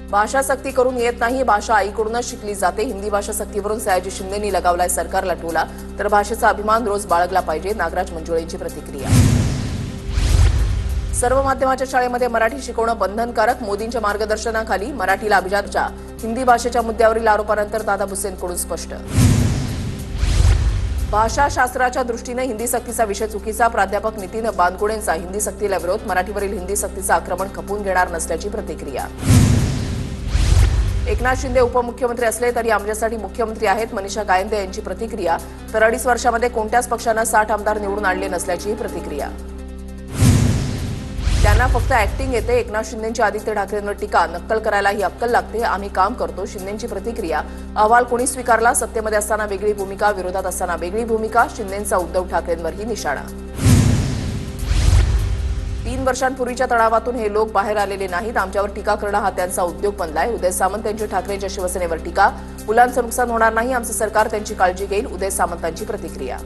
भाषा सक्ती करून येत नाही, भाषा आईकडूनच शिकली जाते. हिंदी भाषा सक्तीवरून सयाजी शिंदेंनी लगावलाय सरकारला टोला, तर भाषेचा अभिमान रोज बाळगला पाहिजे. नागराज मंजुळेंची प्रतिक्रिया. सर्व माध्यमाच्या शाळेमध्ये मराठी शिकवणं बंधनकारक. मोदींच्या मार्गदर्शनाखाली मराठीला अभिजातच्या. हिंदी भाषेच्या मुद्द्यावरील आरोपानंतर दादा भुसेंकडून स्पष्ट. भाषाशास्त्राच्या दृष्टीने हिंदी सक्तीचा विषय चुकीचा. प्राध्यापक नितीन बानकुळेंचा हिंदी सक्तीला विरोध. मराठीवरील हिंदी सक्तीचं आक्रमण खपवून घेणार नसल्याची प्रतिक्रिया. एकनाथ शिंदे उपमुख्यमंत्री असले तरी आमच्यासाठी मुख्यमंत्री आहेत. मनीषा गायंदे यांची प्रतिक्रिया. तर 2.5 वर्षामध्ये कोणत्याच पक्षानं 60 आमदार निवडून आणले नसल्याची प्रतिक्रिया. त्यांना फक्त ऍक्टिंग येते. एकनाथ शिंदेंची आदित्य ठाकरेंवर टीका. नक्कल करायला ही अक्कल लागते. आम्ही काम करतो. शिंदेंची प्रतिक्रिया. अहवाल कोणी स्वीकारला? सत्तेमध्ये असताना वेगळी भूमिका, विरोधात असताना वेगळी भूमिका. शिंदेंचा उद्धव ठाकरेंवरही निशाणा. 3 वर्षांपूर्वीच्या तणावातून हे लोक बाहेर आलेले नाहीत. आमच्यावर टीका करणं हा त्यांचा उद्योग बनलाय. उदय सामंत यांची ठाकरेंच्या शिवसेनेवर टीका. मुलांचं नुकसान होणार नाही. आमचं सरकार त्यांची काळजी घेईल. उदय सामंतांची प्रतिक्रिया.